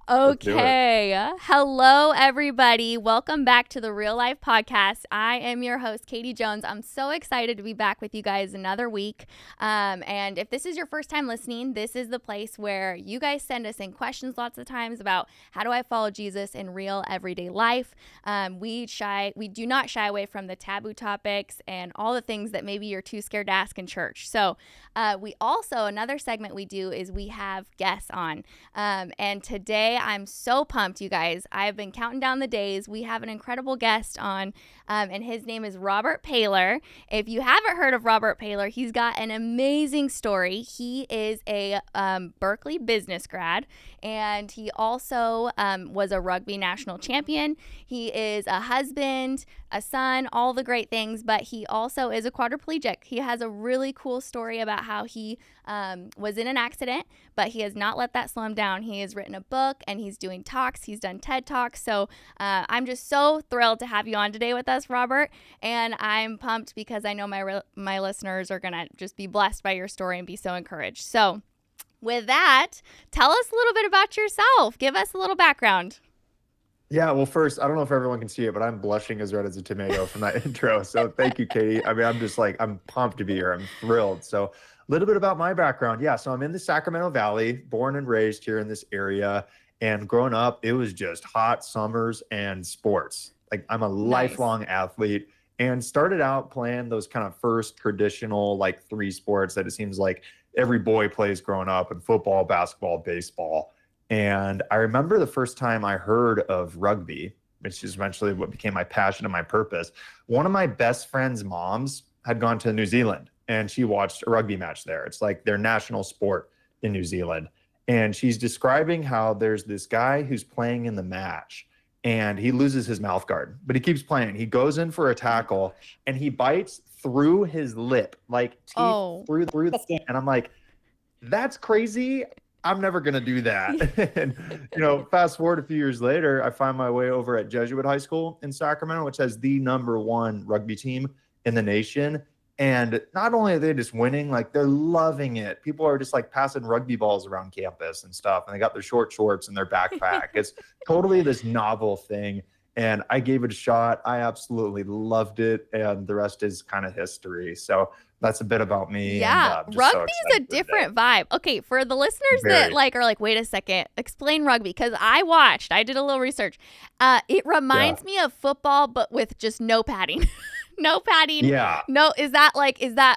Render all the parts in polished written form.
Let's do it. Okay. Hello, everybody. Welcome back to the Real Life Podcast. I am your host, Katie Jones. I'm so excited to be back with you guys another week. And if this is your first time listening, this is the place where you guys send us in questions lots of times about how do I follow Jesus in real everyday life. We do not shy away from the taboo topics and all the things that maybe you're too scared to ask in church. So we also, another segment we do is we have guests on. And today I'm so pumped, you guys. I've been counting down the days. We have an incredible guest on, and his name is Robert Paylor. If you haven't heard of Robert Paylor, he's got an amazing story. He is a Berkeley business grad, and he also was a rugby national champion. He is a husband, a son, all the great things, but he also is a quadriplegic. He has a really cool story about how he was in an accident, but he has not let that slow him down. He has written a book and he's doing talks. He's done TED Talks. So I'm just so thrilled to have you on today with us, Robert. And I'm pumped because I know my listeners are going to just be blessed by your story and be so encouraged. So with that, tell us a little bit about yourself. Give us a little background. Yeah, well, first, I don't know if everyone can see it, but I'm blushing as red as a tomato from that intro. So thank you, Katie. I mean, I'm pumped to be here. I'm thrilled. So a little bit about my background. Yeah, so I'm in the Sacramento Valley, born and raised here in this area. And growing up, it was just hot summers and sports. Like I'm a Nice. lifelong athlete and started out playing those kind of first traditional like three sports that it seems like every boy plays growing up in football, basketball, baseball. And I remember the first time I heard of rugby, which is eventually what became my passion and my purpose. One of my best friend's moms had gone to New Zealand and she watched a rugby match there. It's like their national sport in New Zealand. And she's describing how there's this guy who's playing in the match and he loses his mouth guard, but he keeps playing. He goes in for a Oh my tackle gosh. and he bites through his lip, like teeth Oh. through the skin. And I'm like, that's crazy. I'm never going to do that. And, fast forward a few years later, I find my way over at Jesuit High School in Sacramento, which has the number one rugby team in the nation. And not only are they just winning, like they're loving it. People are just like passing rugby balls around campus and stuff. And they got their short shorts and their backpack. It's totally this novel thing. And I gave it a shot. I absolutely loved it. And the rest is kind of history. So that's a bit about me. And Yeah, I'm just so rugby is a excited for today. different vibe. Okay, for the listeners that Very. are like, wait a second, explain rugby because I did a little research. It Yeah. reminds me of football, but with just no padding. No padding. Yeah. No, is that,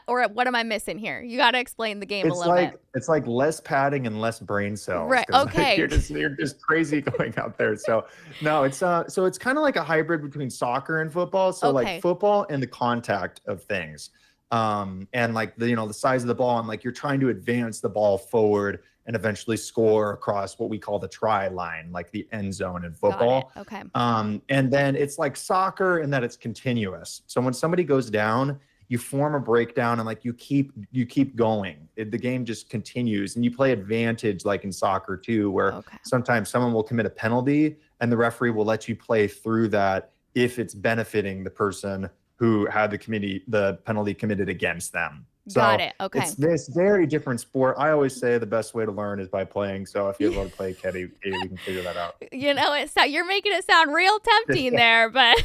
or what am I missing here? You got to explain the game a It's little bit. like it's like less padding and less brain cells Right. because like Okay. you're just crazy going out there. So no, it's kind of like a hybrid between soccer and football. So like Okay. football and the contact of things. And like the size of the ball and like you're trying to advance the ball forward and eventually score across what we call the try line, like the end zone in Got it. football. Okay. And then it's like soccer in that it's continuous. So when somebody goes down, you form a breakdown and like you keep going. The game just continues and you play advantage like in soccer too, where Okay. sometimes someone will commit a penalty and the referee will let you play through that if it's benefiting the person who had the penalty committed against them. Got So it. Okay. it's this very different sport. I always say the best way to learn is by playing. So if you ever want to play Katie, we can figure that out. You're making it sound real tempting there, but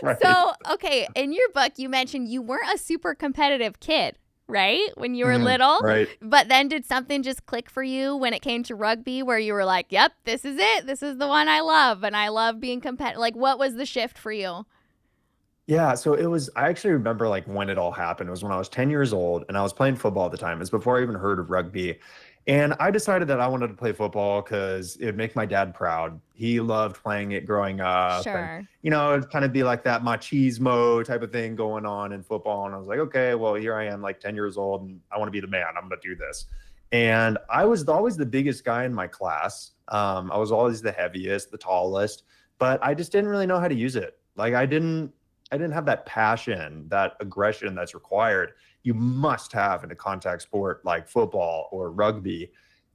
Right. so, okay, in your book, you mentioned you weren't a super competitive kid, right? When you were little. Right. But then did something just click for you when it came to rugby where you were like, yep, this is it. This is the one I love. And I love being competitive. Like, what was the shift for you? Yeah, so I actually remember like when it all happened. It was when I was 10 years old and I was playing football at the time. It was before I even heard of rugby. And I decided that I wanted to play football because it would make my dad proud. He loved playing it growing up. And, Sure. it'd kind of be like that machismo type of thing going on in football. And I was like, okay, well, here I am, like 10 years old, and I want to be the man. I'm going to do this. And I was always the biggest guy in my class. I was always the heaviest, the tallest, but I just didn't really know how to use it. Like I didn't have that passion, that aggression that's required. You must have in a contact sport like football or rugby.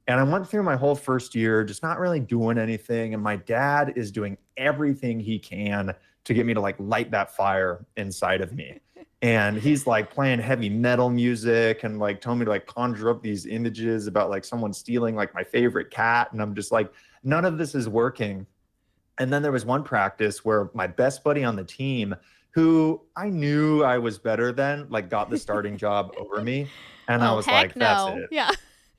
And I went through my whole first year just not really doing anything. And my dad is doing everything he can to get me to like light that fire inside of me. And he's like playing heavy metal music and like telling me to like conjure up these images about like someone stealing like my favorite cat. And I'm just like, none of this is working. And then there was one practice where my best buddy on the team, who I knew I was better than, like got the starting job over me. And I Oh, was heck like, that's no. it. Yeah.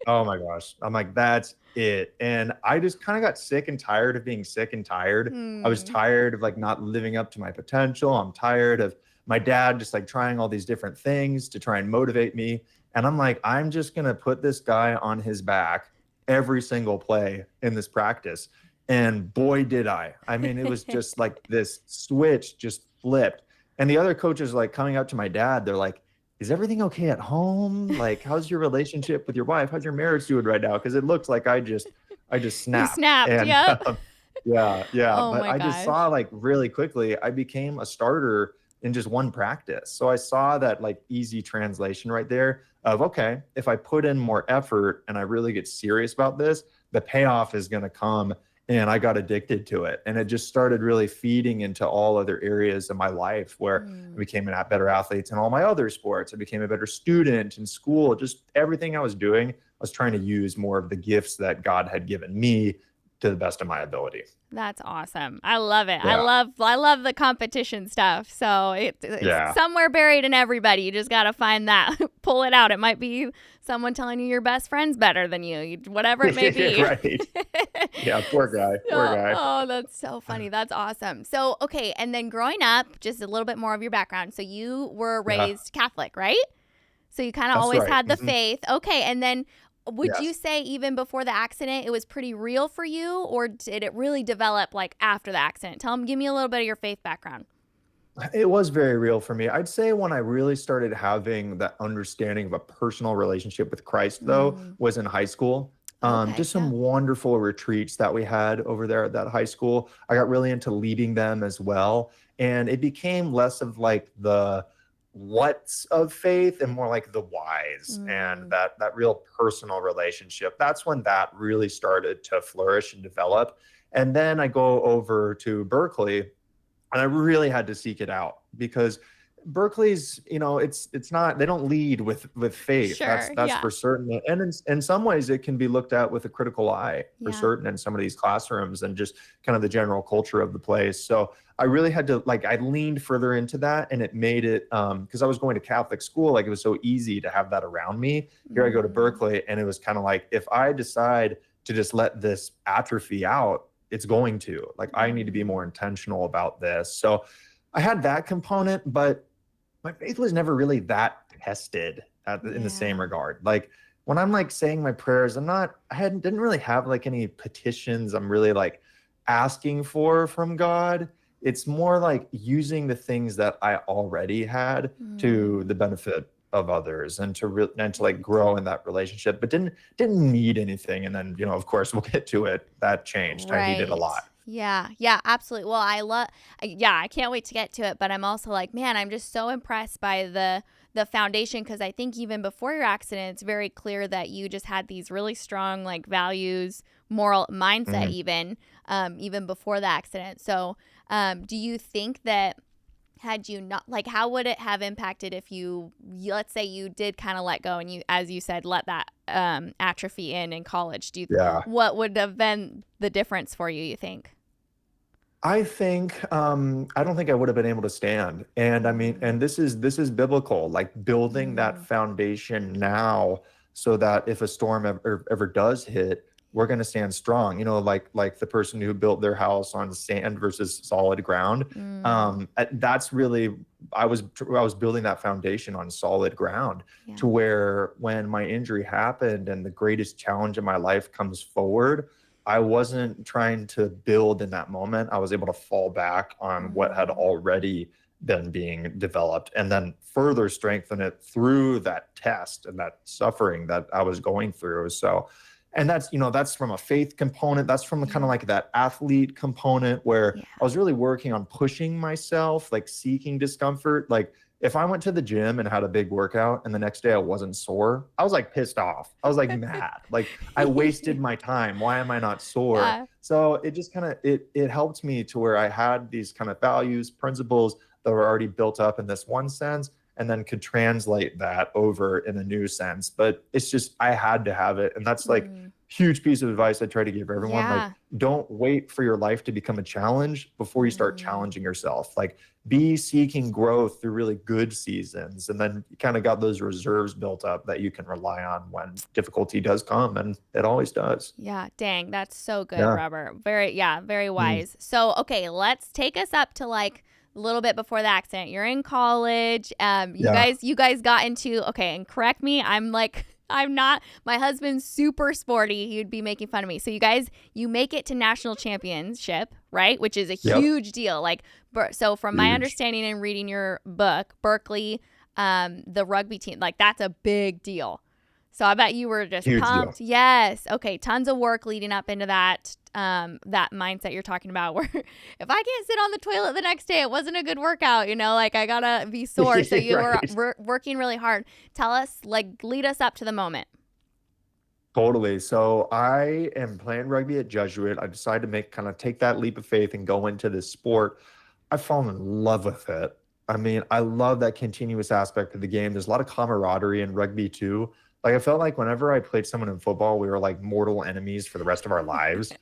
Oh my gosh. I'm like, that's it. And I just kind of got sick and tired of being sick and tired. I was Hmm. tired of like not living up to my potential. I'm tired of my dad just like trying all these different things to try and motivate me. And I'm like, I'm just going to put this guy on his back every single play in this practice. And boy, did I. I mean, it was just like this switch just flipped. And the other coaches like coming up to my dad, they're like, is everything okay at home? Like, how's your relationship with your wife? How's your marriage doing right now? Because it looks like I just You snapped. snapped. And Yep. yeah, yeah. Oh But my I just saw gosh. like really quickly, I became a starter in just one practice. So I saw that like easy translation right there of, okay, if I put in more effort and I really get serious about this, the payoff is going to come. And I got addicted to it. And it just started really feeding into all other areas of my life where I Mm. became a better athlete in all my other sports. I became a better student in school. Just everything I was doing, I was trying to use more of the gifts that God had given me to the best of my ability. That's awesome. I love it. I Yeah. love the competition stuff. So it's Yeah. somewhere buried in everybody. You just got to find that, pull it out. It might be someone telling you your best friend's better than you, whatever it may be. Right. Yeah. Poor guy. Poor Oh, guy. oh, that's so funny. That's awesome. So, okay. And then growing up, just a little bit more of your background. So you were Yeah. raised Catholic, right? So you kind of That's always right. had the faith. Okay. And then would you Yes. say even before the accident, it was pretty real for you, or did it really develop like after the accident? Give me a little bit of your faith background. It was very real for me. I'd say when I really started having that understanding of a personal relationship with Christ, though, Mm, was in high school. okay. Just some Yeah. wonderful retreats that we had over there at that high school. I got really into leading them as well. And it became less of like the what's of faith and more like the whys and Mm, that real personal relationship. That's when that really started to flourish and develop. And then I go over to Berkeley and I really had to seek it out because Berkeley's, it's not, they don't lead with faith. That's sure. that's Yeah. for certain. And in some ways it can be looked at with a critical eye for Yeah. certain in some of these classrooms and just kind of the general culture of the place. So I really had to like I leaned further into that and it made it because I was going to Catholic school, like it was so easy to have that around me. Here I go to Mm, Berkeley and it was kind of like if I decide to just let this atrophy out, it's going to like I need to be mm, more intentional about this. So I had that component, but my faith was never really that tested in the same yeah. regard. Like when I'm like saying my prayers, didn't really have like any petitions I'm really like asking for from God. It's more like using the things that I already had to the Mm, benefit of others and to like right. grow in that relationship, but didn't need anything. And then, of course we'll get to it. That changed. I needed a Right. lot. Yeah. Yeah, absolutely. Well, yeah, I can't wait to get to it, but I'm also like, man, I'm just so impressed by the foundation because I think even before your accident, it's very clear that you just had these really strong like values, moral mindset Mhm. even before the accident. So, do you think that had you not like how would it have impacted if let's say you did kind of let go and you as you said let that atrophy in college Yeah. what would have been the difference for you, you think? I don't think I would have been able to stand. And I mean, Mm, and this is biblical, like building that mm, foundation now so that if a storm ever does hit, we're going to stand strong. Like the person who built their house on sand versus solid ground. mm, That's really I was building that foundation on solid ground yeah. to where when my injury happened and the greatest challenge in my life comes forward, I wasn't trying to build in that moment. I was able to fall back on what had Mm, already been being developed and then further strengthen it through that test and that suffering that I was going through. So, and that's from a faith component. That's from kind of yeah. like that athlete component where Yeah. I was really working on pushing myself, like seeking discomfort. Like if I went to the gym and had a big workout and the next day I wasn't sore, I was like pissed off. I was like mad. Like I wasted my time. Why am I not sore? Yeah. So it just kind of it helped me to where I had these kind of values, principles that were already built up in this one sense. and then could translate that over in a new sense. But it's just, I had to have it. And that's like huge piece of advice I try to give everyone. Like, Yeah. don't wait for your life to become a challenge before you start challenging yourself. Like, be seeking growth through really good seasons. And then you kind of got those reserves built up that you can rely on when difficulty does come. And it always does. Yeah, dang, that's so good, Yeah. Robert. Very Mm. wise. So, okay, let's take us up to like a little bit before the accident. You're in college. Yeah. You guys got into, okay, and correct me, I'm like I'm not, my husband's super sporty. He would be making fun of me. So you guys, you make it to national championship, right? Which is a Yep. huge deal. Like, so from my Huge. understanding and reading your book, Berkeley, the rugby team, like that's a big deal. So I bet you were just Huge deal. pumped. Yes. Okay. Tons of work leading up into that, that mindset you're talking about where if I can't sit on the toilet the next day, it wasn't a good workout, you know, like I gotta be sore. So you Right. were working really hard. Tell us, like, lead us up to the moment. Totally. So I am playing rugby at Jesuit. I decided to kind of take that leap of faith and go into this sport. I've fallen in love with it. I mean, I love that continuous aspect of the game. There's a lot of camaraderie in rugby too. Like I felt like whenever I played someone in football, we were like mortal enemies for the rest of our lives.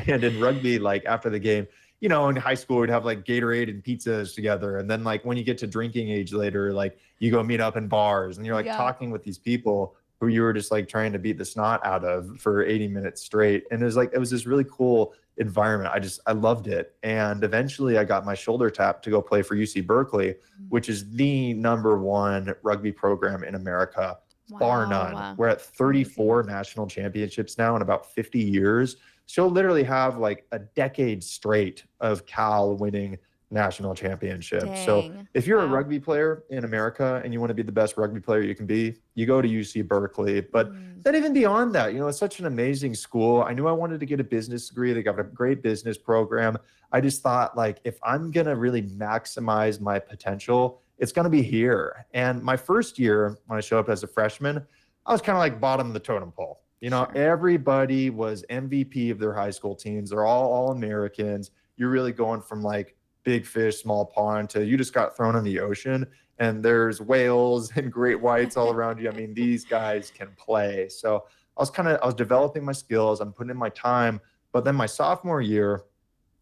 And in rugby, like after the game, in high school, we'd have like Gatorade and pizzas together. And then like when you get to drinking age later, like you go meet up in bars and you're like Yeah. talking with these people who you were just like trying to beat the snot out of for 80 minutes straight. And it was this really cool environment. I loved it. And eventually I got my shoulder tapped to go play for UC Berkeley, which is the #1 rugby program in America, bar none. Wow. We're at 34 national championships now in about 50 years. She'll literally have like a decade straight of Cal winning national championships. So Dang. if you're a Wow. rugby player in America and you want to be the best rugby player you can be, you go to UC Berkeley. But then even beyond that, it's such an amazing school. I knew I wanted to get a business degree. They got a great business program. I just thought, like, if I'm going to really maximize my potential, it's going to be here. And my first year, when I showed up as a freshman, I was kind of like bottom of the totem pole. Sure. Everybody was MVP of their high school teams. They're all Americans. You're really going from like big fish, small pond to you just got thrown in the ocean and there's whales and great whites all around you. I mean, these guys can play. So I was developing my skills. I'm putting in my time. But then my sophomore year,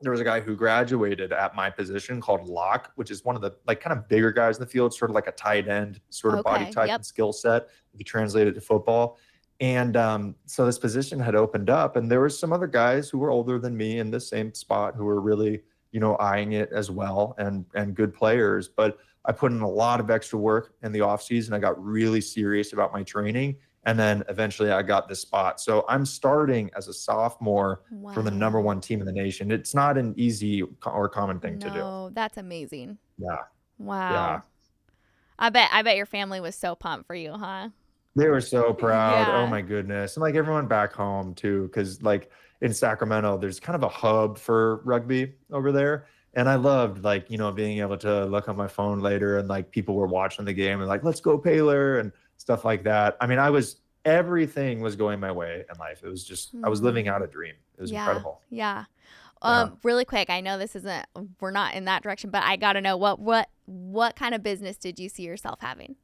there was a guy who graduated at my position called lock, which is one of the like kind of bigger guys in the field, sort of like a tight end sort of body Okay, type yep. and skill set, if you translate it to football. And so this position had opened up, and there were some other guys who were older than me in the same spot who were really, eyeing it as well, and good players. But I put in a lot of extra work in the off season. I got really serious about my training, and then eventually I got this spot. So I'm starting as a sophomore for the #1 team in the nation. It's not an easy or common thing to do. No, that's amazing. Yeah, yeah. Wow. I bet your family was so pumped for you, huh? They were so proud. Oh Yeah. my goodness. And like everyone back home too, because like in Sacramento, there's kind of a hub for rugby over there. And I loved like, being able to look on my phone later and like people were watching the game and like, let's go Paylor and stuff like that. I mean, everything was going my way in life. It was just, I was living out a dream. It was incredible. Yeah. Yeah. Really quick, I know we're not in that direction, but I gotta know what kind of business did you see yourself having?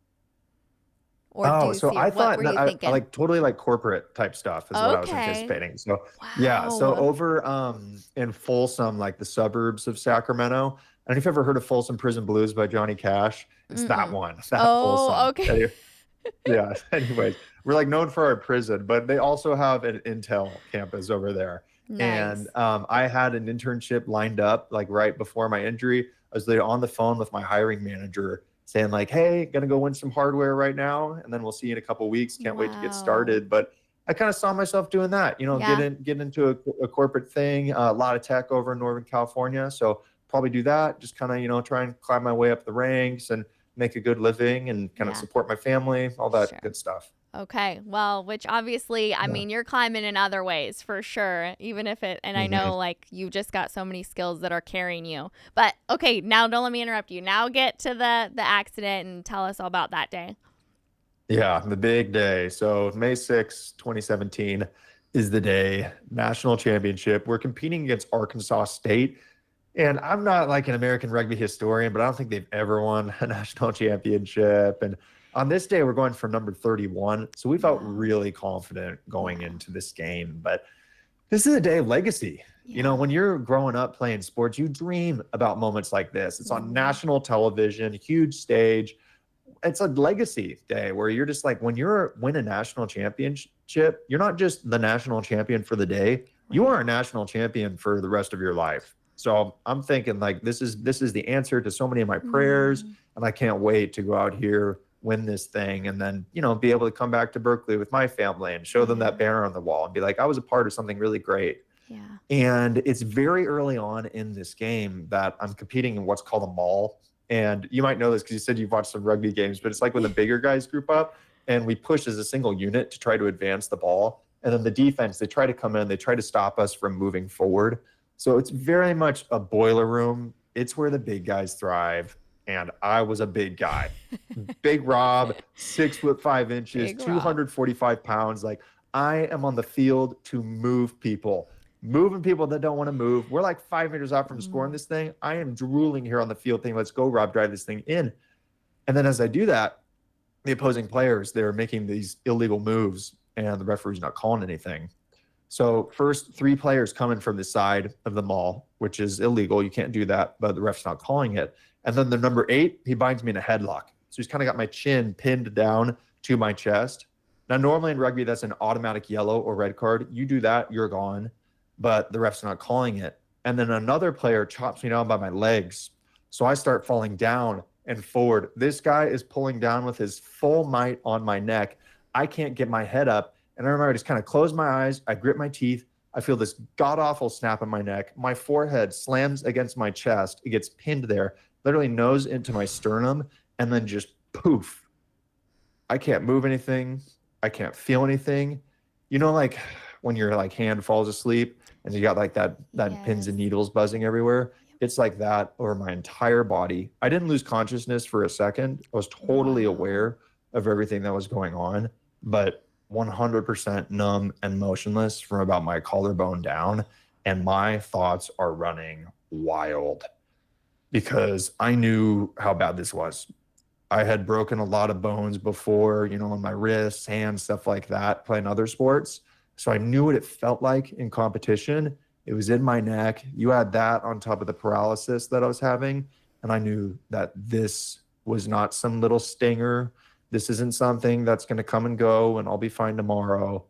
Or Oh, so I what thought were that you I thinking? like totally like corporate type stuff is what I was Okay. anticipating. So yeah, so Wow. over in Folsom, like the suburbs of Sacramento. I don't know if you've ever heard of Folsom Prison Blues by Johnny Cash. It's that one, that Folsom. Okay. Yeah. Anyways, we're like known for our prison, but they also have an Intel campus over there. Nice. And I had an internship lined up like right before my injury. I was there on the phone with my hiring manager saying like, hey, gonna go win some hardware right now, and then we'll see you in a couple weeks. Can't wait to get started. But I kind of saw myself doing that, get into a corporate thing, a lot of tech over in Northern California. So probably do that, just kind of, try and climb my way up the ranks and make a good living and kind of support my family, all that good stuff. Okay. Well, which obviously, I mean, you're climbing in other ways for sure, even if and I know like you've just got so many skills that are carrying you. But okay, now don't let me interrupt you. Now get to the accident and tell us all about that day. Yeah, the big day. So May 6, 2017 is the day, national championship. We're competing against Arkansas State. And I'm not like an American rugby historian, but I don't think they've ever won a national championship. And on this day, we're going for number 31. So we felt Wow. really confident going Yeah. into this game. But this is a day of legacy. You know, Yeah. when you're growing up playing sports, you dream about moments like this. It's on Mhm. national television, huge stage. It's a legacy day where you're just like, when you're win a national championship, you're not just the national champion for the day, you Right. are a national champion for the rest of your life. So I'm thinking like this is the answer to so many of my prayers, Mm. and I can't wait to go out here, win this thing, and then be able to come back to Berkeley with my family and show them Yeah. that banner on the wall and be like, I was a part of something really great. Yeah. And it's very early on in this game that I'm competing in what's called a maul. And you might know this because you said you've watched some rugby games, but it's like when the bigger guys group up and we push as a single unit to try to advance the ball. And then the defense, they try to come in, they try to stop us from moving forward. So it's very much a boiler room. It's where the big guys thrive. And I was a big guy. Big Rob, 6'5" Big two Rob. hundred 245 pounds. Like, I am on the field to move people, moving people that don't want to move. We're like 5 meters out from scoring Mm. this thing. I am drooling here on the field thinking, let's go, Rob, drive this thing in. And then as I do that, the opposing players, they're making these illegal moves and the referee's not calling anything. So first, three players coming from the side of the mall, which is illegal. You can't do that, but the ref's not calling it. And then the number 8, he binds me in a headlock. So he's kind of got my chin pinned down to my chest. Now, normally in rugby, that's an automatic yellow or red card. You do that, you're gone, but the ref's not calling it. And then another player chops me down by my legs. So I start falling down and forward. This guy is pulling down with his full might on my neck. I can't get my head up. And I remember I just kind of closed my eyes. I grit my teeth. I feel this god awful snap in my neck. My forehead slams against my chest. It gets pinned there, literally nose into my sternum, and then just poof. I can't move anything. I can't feel anything. You know, like when your like hand falls asleep and you got like that pins and Yes. needles buzzing everywhere. It's like that over my entire body. I didn't lose consciousness for a second. I was totally Wow. aware of everything that was going on, but 100% numb and motionless from about my collarbone down. And my thoughts are running wild because I knew how bad this was. I had broken a lot of bones before, on my wrists, hands, stuff like that, playing other sports. So I knew what it felt like in competition. It was in my neck. You add that on top of the paralysis that I was having. And I knew that this was not some little stinger. This isn't something that's going to come and go and I'll be fine tomorrow.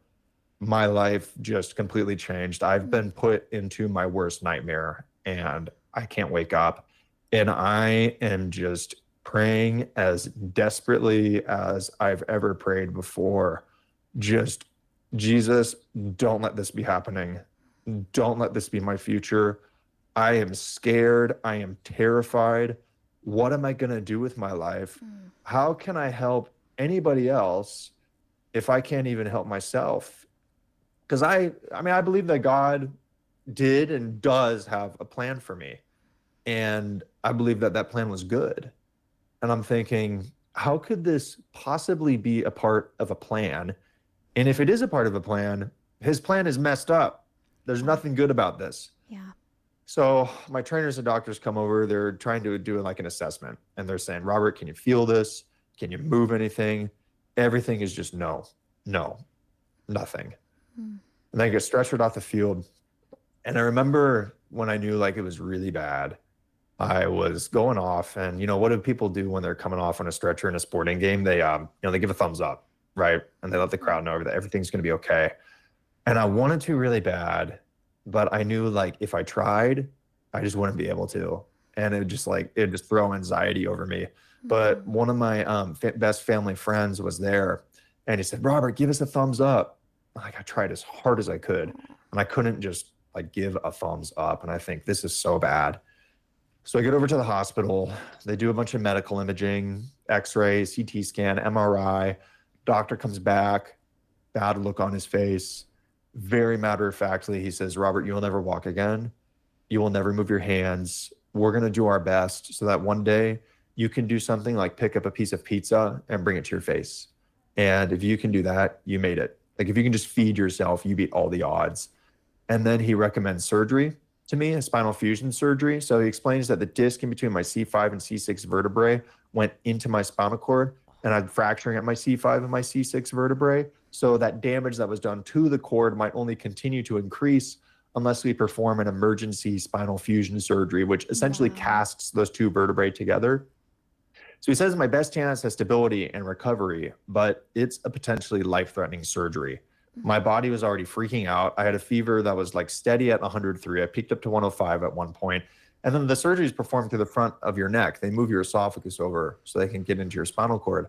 My life just completely changed. I've Mm. been put into my worst nightmare and I can't wake up. And I am just praying as desperately as I've ever prayed before. Just, Jesus, don't let this be happening. Don't let this be my future. I am scared. I am terrified. What am I going to do with my life? Mm. How can I help anybody else if I can't even help myself? Because I believe that God did and does have a plan for me. And I believe that that plan was good. And I'm thinking, how could this possibly be a part of a plan? And if it is a part of a plan, his plan is messed up. There's Yeah. nothing good about this. Yeah. So my trainers and doctors come over. They're trying to do like an assessment. And they're saying, Robert, can you feel this? Can you move anything? Everything is just no, no, nothing. Mm. And then I get stretchered off the field. And I remember when I knew like it was really bad, I was going off, and what do people do when they're coming off on a stretcher in a sporting game? They give a thumbs up, right? And they let the crowd know that everything's going to be okay. And I wanted to really bad, but I knew like if I tried, I just wouldn't be able to, and it just throw anxiety over me. But Mm. one of my best family friends was there, and he said, "Robert, give us a thumbs up." Like I tried as hard as I could, and I couldn't just like give a thumbs up. And I think this is so bad. So I get over to the hospital. They do a bunch of medical imaging, x-ray, CT scan, MRI. Doctor comes back, bad look on his face. Very matter of factly, he says, Robert, you will never walk again. You will never move your hands. We're going to do our best so that one day you can do something like pick up a piece of pizza and bring it to your face. And if you can do that, you made it. Like if you can just feed yourself, you beat all the odds. And then he recommends surgery to me, a spinal fusion surgery. So he explains that the disc in between my C5 and C6 vertebrae went into my spinal cord, and I'm fracturing at my C5 and my C6 vertebrae. So that damage that was done to the cord might only continue to increase unless we perform an emergency spinal fusion surgery, which essentially casts those two vertebrae together. So he says my best chance has stability and recovery, but it's a potentially life-threatening surgery. My body was already freaking out. I had a fever that was like steady at 103. I peaked up to 105 at one point. And then the surgery is performed through the front of your neck. They move your esophagus over so they can get into your spinal cord.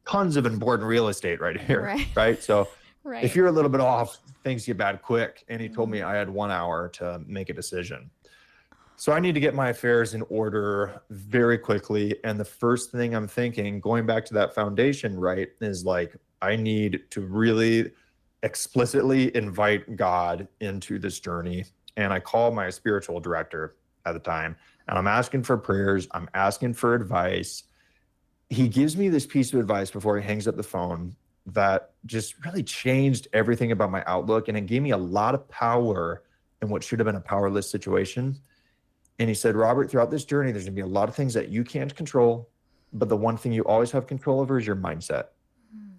Tons of important real estate right here, right? So if you're a little bit off, things get bad quick. And he told me I had 1 hour to make a decision. So I need to get my affairs in order very quickly. And the first thing I'm thinking, going back to that foundation, right, is like, I need to really explicitly invite God into this journey. And I called my spiritual director at the time, and I'm asking for prayers. I'm asking for advice. He gives me this piece of advice before he hangs up the phone that just really changed everything about my outlook. And it gave me a lot of power in what should have been a powerless situation. And he said, Robert, throughout this journey, there's gonna be a lot of things that you can't control, but the one thing you always have control over is your mindset.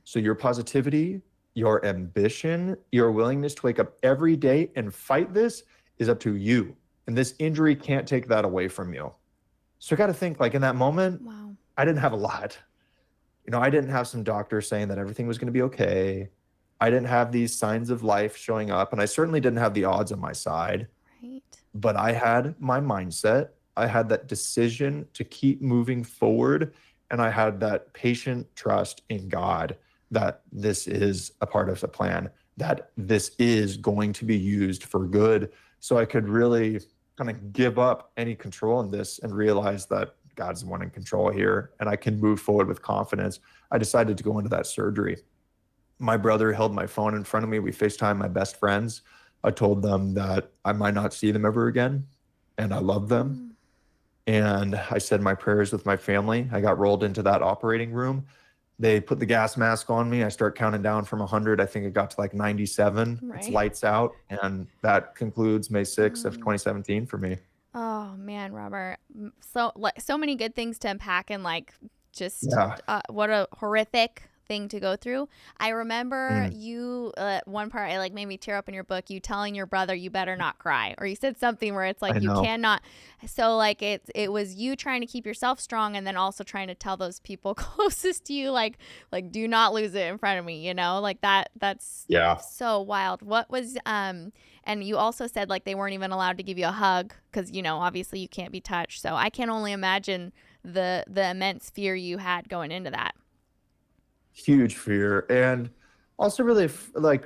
So your positivity, your ambition, your willingness to wake up every day and fight this is up to you. And this injury can't take that away from you. So I got to think, like, in that moment, I didn't have a lot. You know, I didn't have some doctor saying that everything was going to be okay. I didn't have these signs of life showing up, and I certainly didn't have the odds on my side. But I had my mindset. I had that decision to keep moving forward, and I had that patient trust in God that this is a part of the plan, that this is going to be used for good. So I could really kind of give up any control in this and realize that God's the one in control here, and I can move forward with confidence. I decided to go into that surgery. My brother held my phone in front of me. We FaceTimed my best friends. I told them that I might not see them ever again, and I love them. And I said my prayers with my family. I got rolled into that operating room. They put the gas mask on me. I start counting down from 100. I think it got to like 97. It's lights out. And that concludes May 6th of 2017 for me. Oh man, Robert. So many good things to unpack, and like just what a horrific thing to go through. I remember you one part I like made me tear up in your book, you telling your brother you better not cry, or you said something where it's like you cannot. So like it was you trying to keep yourself strong, and then also trying to tell those people closest to you like do not lose it in front of me, you know, like that's so wild. What was and you also said like they weren't even allowed to give you a hug because, you know, obviously you can't be touched. So I can only imagine the immense fear you had going into that. Huge fear, and also really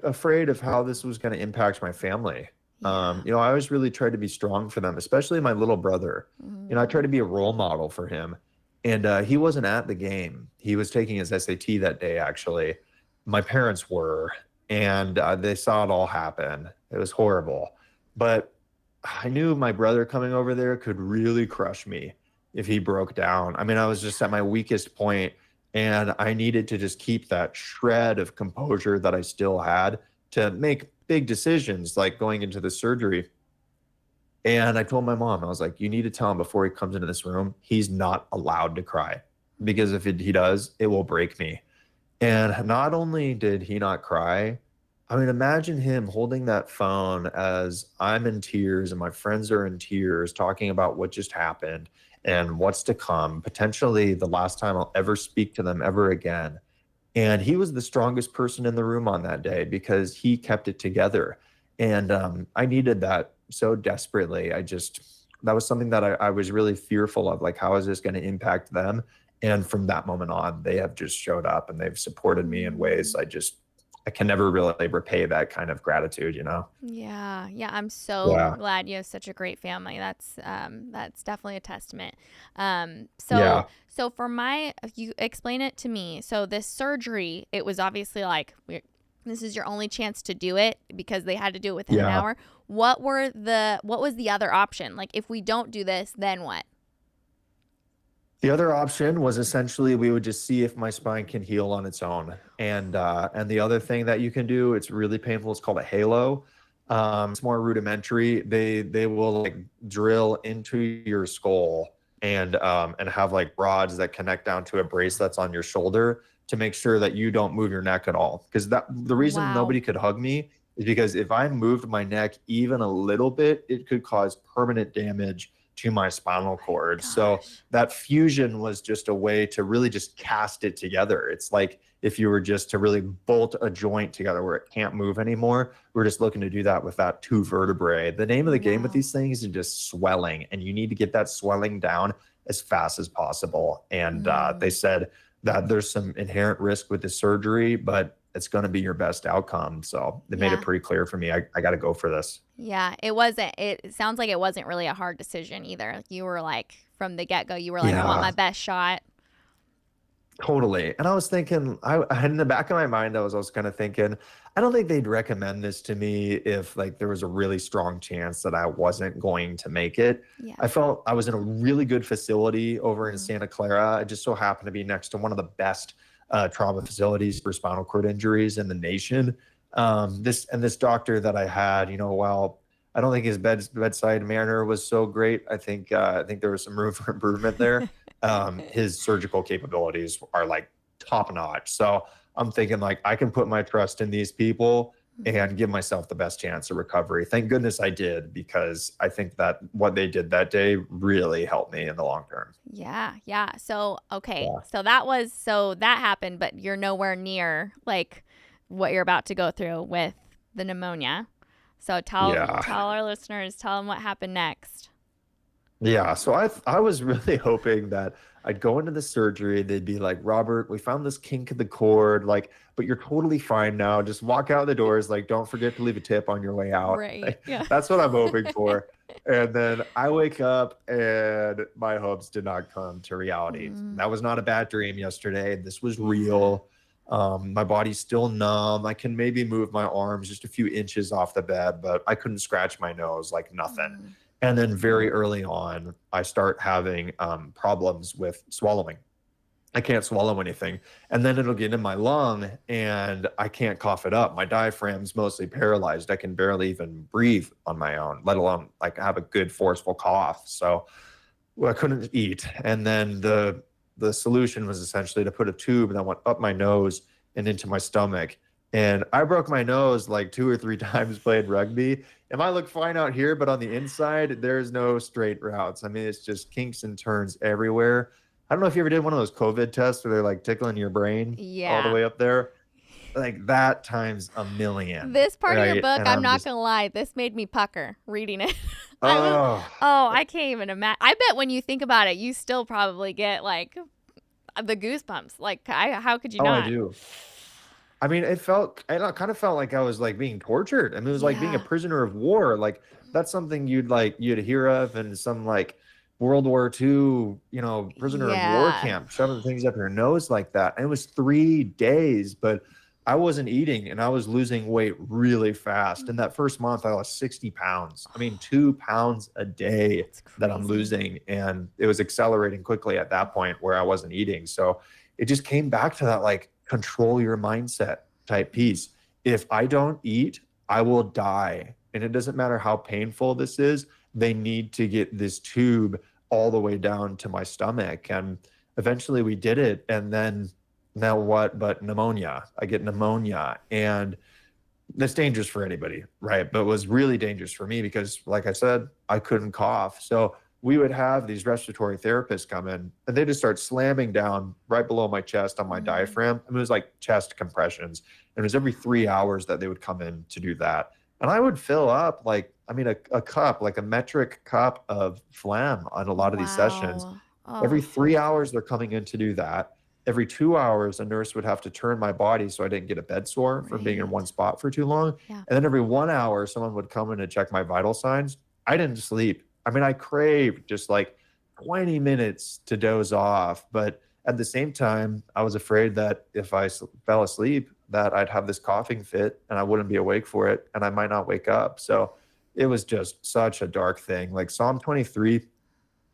afraid of how this was going to impact my family. You know, I always really tried to be strong for them, especially my little brother. You know, I tried to be a role model for him, and he wasn't at the game. He was taking his SAT that day, actually. My parents were, and they saw it all happen. It was horrible, but I knew my brother coming over there could really crush me if he broke down. I mean, I was just at my weakest point, and I needed to just keep that shred of composure that I still had to make big decisions, like going into the surgery. And I told my mom, I was like, you need to tell him before he comes into this room, he's not allowed to cry, because if he does, it will break me. And not only did he not cry, I mean, imagine him holding that phone as I'm in tears and my friends are in tears, talking about what just happened and what's to come, potentially the last time I'll ever speak to them ever again. And he was the strongest person in the room on that day because he kept it together. And I needed that so desperately. That was something that I was really fearful of, like, how is this going to impact them? And from that moment on, they have just showed up and they've supported me in ways I can never really repay that kind of gratitude, you know? Yeah. I'm so glad you have such a great family. That's definitely a testament. So for you explain it to me. So this surgery, it was obviously like, this is your only chance to do it because they had to do it within an hour. What was the other option? Like, if we don't do this, then what? The other option was essentially we would just see if my spine can heal on its own. And the other thing that you can do, it's really painful. It's called a halo. It's more rudimentary. They will like drill into your skull and have like rods that connect down to a brace that's on your shoulder to make sure that you don't move your neck at all. Because that the reason Wow. nobody could hug me is because if I moved my neck even a little bit, it could cause permanent damage to my spinal cord. So Gosh. that fusion was just a way to really just cast it together. It's like if you were just to really bolt a joint together where it can't move anymore. We're just looking to do that with that two vertebrae. The name of the game with Wow. these things is just swelling, and you need to get that swelling down as fast as possible. And they Mm. said that there's some inherent risk with the surgery, but it's going to be your best outcome. So they made it Yeah. pretty clear for me. I got to go for this. Yeah. It sounds like it wasn't really a hard decision either. Like, you were like, from the get go, you were like, I want Yeah. my best shot. Totally. And I was thinking, in the back of my mind, I was kind of thinking, I don't think they'd recommend this to me if like there was a really strong chance that I wasn't going to make it. Yeah. I felt I was in a really good facility over in Mhm. Santa Clara. I just so happened to be next to one of the best trauma facilities for spinal cord injuries in the nation. This doctor that I had, while I don't think his bedside manner was so great, I think there was some room for improvement there. His surgical capabilities are like top notch. So I'm thinking like I can put my trust in these people Mhm. and give myself the best chance of recovery. Thank goodness I did, because I think that what they did that day really helped me in the long term. Yeah, yeah. So, okay. Yeah. So that happened, but you're nowhere near like what you're about to go through with the pneumonia. So Yeah. tell our listeners, tell them what happened next. Yeah, so I was really hoping that I'd go into the surgery. They'd be like, Robert, we found this kink in the cord, like, but you're totally fine now. Just walk out the doors. Like, don't forget to leave a tip on your way out. Right. Like, Yeah. that's what I'm hoping for. And then I wake up and my hopes did not come to reality. Mm, That was not a bad dream yesterday. This was yeah. real. My body's still numb. I can maybe move my arms just a few inches off the bed, but I couldn't scratch my nose, like nothing. Mm, And then very early on, I start having problems with swallowing. I can't swallow anything. And then it'll get in my lung and I can't cough it up. My diaphragm's mostly paralyzed. I can barely even breathe on my own, let alone like have a good forceful cough. So I couldn't eat. And then the solution was essentially to put a tube that went up my nose and into my stomach. And I broke my nose like 2 or 3 times playing rugby. It might look fine out here, but on the inside, there's no straight routes. I mean, it's just kinks and turns everywhere. I don't know if you ever did one of those COVID tests where they're like tickling your brain all the yeah. way up there. Like that times a million, This part of your right? book, And I'm I'm not just, gonna lie, this made me pucker reading it. I was, oh, oh, I can't even imagine. I bet when you think about it, you still probably get like the goosebumps. Like, how could you oh, I not? do. I mean, it kind of felt like I was like being tortured. I mean, it was like being a Yeah. prisoner of war. Like that's something you'd hear of in some like World War II, prisoner of war Yeah. camp, shoving things up your nose like that. And it was 3 days, but I wasn't eating and I was losing weight really fast. In that first month, I lost 60 pounds. I mean, 2 pounds a day That's that I'm crazy. losing. And it was accelerating quickly at that point where I wasn't eating. So it just came back to that like control your mindset type piece. If I don't eat, I will die. And it doesn't matter how painful this is, they need to get this tube all the way down to my stomach. And eventually we did it. And then now what but pneumonia? I get pneumonia. And that's dangerous for anybody, right? But it was really dangerous for me because, like I said, I couldn't cough. So we would have these respiratory therapists come in and they just start slamming down right below my chest on my Mm. diaphragm. I mean, it was like chest compressions. And it was every 3 hours that they would come in to do that. And I would fill up like, I mean, a cup, like a metric cup of phlegm on a lot of these sessions. Wow. Every Oh, 3 hours, they're coming in to do that. Every 2 hours, a nurse would have to turn my body so I didn't get a bed sore from being in right. one spot for too long. Yeah. And then every 1 hour, someone would come in to check my vital signs. I didn't sleep. I mean, I craved just like 20 minutes to doze off. But at the same time, I was afraid that if I fell asleep, that I'd have this coughing fit and I wouldn't be awake for it and I might not wake up. So it was just such a dark thing. Like Psalm 23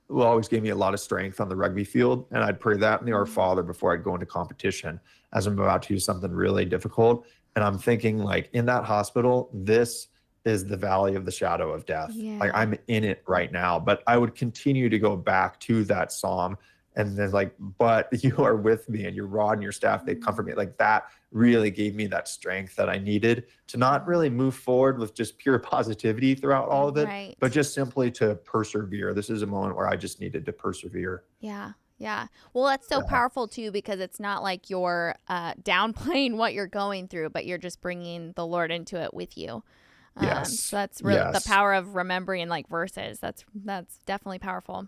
who always gave me a lot of strength on the rugby field. And I'd pray that in the Our Mm. Father before I'd go into competition as I'm about to do something really difficult. And I'm thinking, like, in that hospital, this is the valley of the shadow of death. Like, Yeah. I'm in it right now, but I would continue to go back to that psalm and then like, but you are with me, and your rod and your staff, they comfort me. Like, that really gave me that strength that I needed to not really move forward with just pure positivity throughout all of it, Right. but just simply to persevere. This is a moment where I just needed to persevere. Yeah. Yeah. Well, that's so Yeah. powerful too, because it's not like you're downplaying what you're going through, but you're just bringing the Lord into it with you. So Yes. that's really the Yes. power of remembering like verses. That's definitely powerful.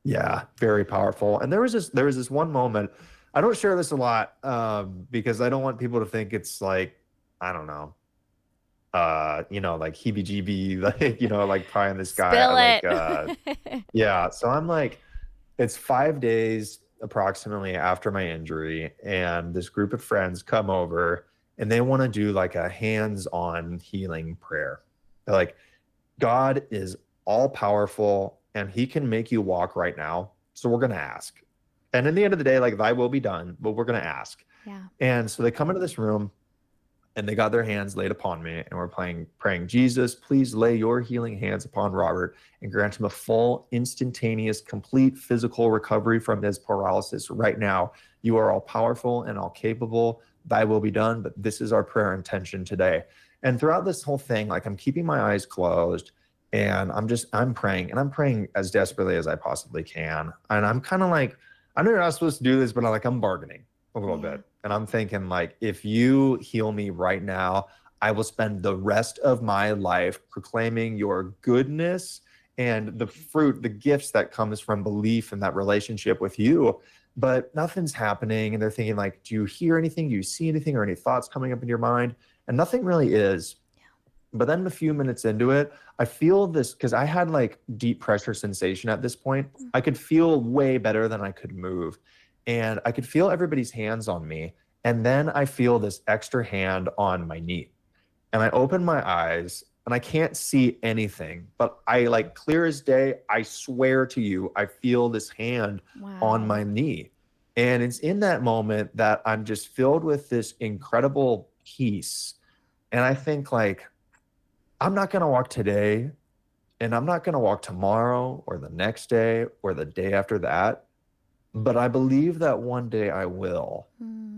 Yeah, very powerful. And there was this one moment. I don't share this a lot because I don't want people to think it's like, I don't know, like heebie-jeebie, like, like pie in the sky. Spill Like, it. yeah. So I'm like, it's 5 days approximately after my injury, and this group of friends come over and they want to do like a hands-on healing prayer. They're like, God is all powerful and he can make you walk right now. So we're going to ask. And in the end of the day, like, thy will be done, but we're going to ask. Yeah. And so they come into this room and they got their hands laid upon me, and we're praying, Jesus, please lay your healing hands upon Robert and grant him a full, instantaneous, complete physical recovery from his paralysis right now. You are all powerful and all capable. Thy will be done, but this is our prayer intention today. And throughout this whole thing, like, I'm keeping my eyes closed and I'm praying, and I'm praying as desperately as I possibly can. And I'm kind of like, I know you're not supposed to do this, but I'm bargaining a little bit. And I'm thinking, like, if you heal me right now, I will spend the rest of my life proclaiming your goodness and the fruit, the gifts that comes from belief in that relationship with you. But nothing's happening. And they're thinking, like, do you hear anything? Do you see anything, or any thoughts coming up in your mind? And nothing really is. But then a few minutes into it, I feel this, because I had like deep pressure sensation at this point. I could feel way better than I could move. And I could feel everybody's hands on me. And then I feel this extra hand on my knee. And I open my eyes and I can't see anything. But I, like, clear as day, I swear to you, I feel this hand on Wow. my knee. And it's in that moment that I'm just filled with this incredible peace. And I think, like, I'm not going to walk today, and I'm not going to walk tomorrow or the next day or the day after that. But I believe that one day I will.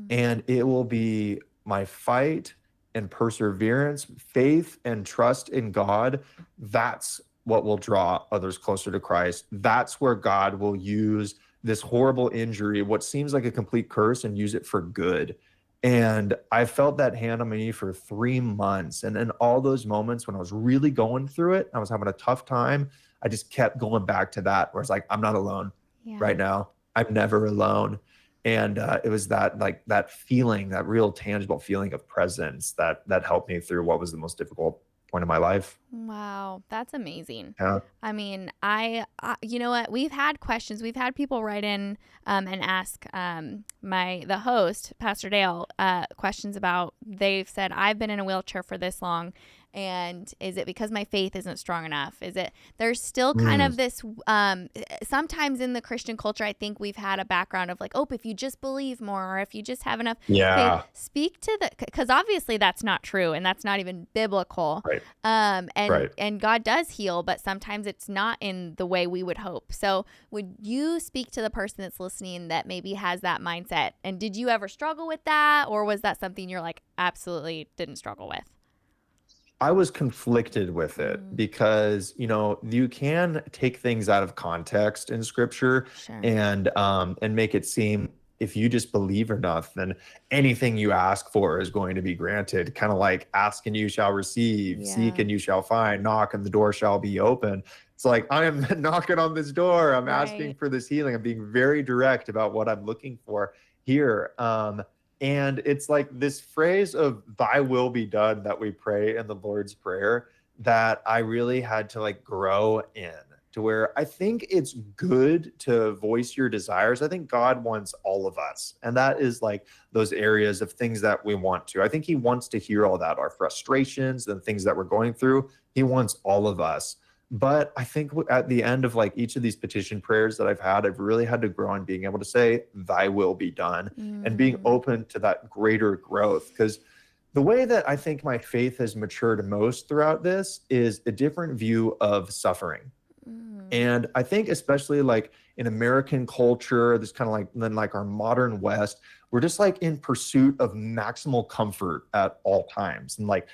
And it will be my fight and perseverance, faith and trust in God. That's what will draw others closer to Christ. That's where God will use this horrible injury, what seems like a complete curse, and use it for good. And I felt that hand on my knee for 3 months. And in all those moments when I was really going through it, I was having a tough time, I just kept going back to that, where it's like, I'm not alone right now. I'm never alone. And it was that, like, that feeling, that real tangible feeling of presence that helped me through what was the most difficult point of my life. Wow, that's amazing. Yeah. I mean, you know what? We've had questions. We've had people write in and ask the host, Pastor Dale, questions about. They've said, I've been in a wheelchair for this long, and is it because my faith isn't strong enough? Is it? There's still kind of this. Sometimes in the Christian culture, I think we've had a background of like, oh, if you just believe more, or if you just have enough faith. Yeah. Speak to because obviously that's not true, and that's not even biblical. Right. And God does heal, but sometimes it's not in the way we would hope. So would you speak to the person that's listening that maybe has that mindset? And did you ever struggle with that? Or was that something you're like, absolutely didn't struggle with? I was conflicted with it because, you can take things out of context in scripture and make it seem, if you just believe enough, then anything you ask for is going to be granted. Kind of like, ask and you shall receive, seek and you shall find, knock and the door shall be open. It's like, I am knocking on this door. I'm asking for this healing. I'm being very direct about what I'm looking for here. And it's like this phrase of thy will be done that we pray in the Lord's Prayer that I really had to, like, grow in, to where I think it's good to voice your desires. I think God wants all of us. And that is like those areas of things that we want to. I think he wants to hear all that, our frustrations and things that we're going through. He wants all of us. But I think at the end of, like, each of these petition prayers that I've had, I've really had to grow in being able to say, thy will be done, and being open to that greater growth. Because the way that I think my faith has matured most throughout this is a different view of suffering. Mm. And I think especially like in American culture, this kind of like then like our modern West, we're just like in pursuit of maximal comfort at all times and like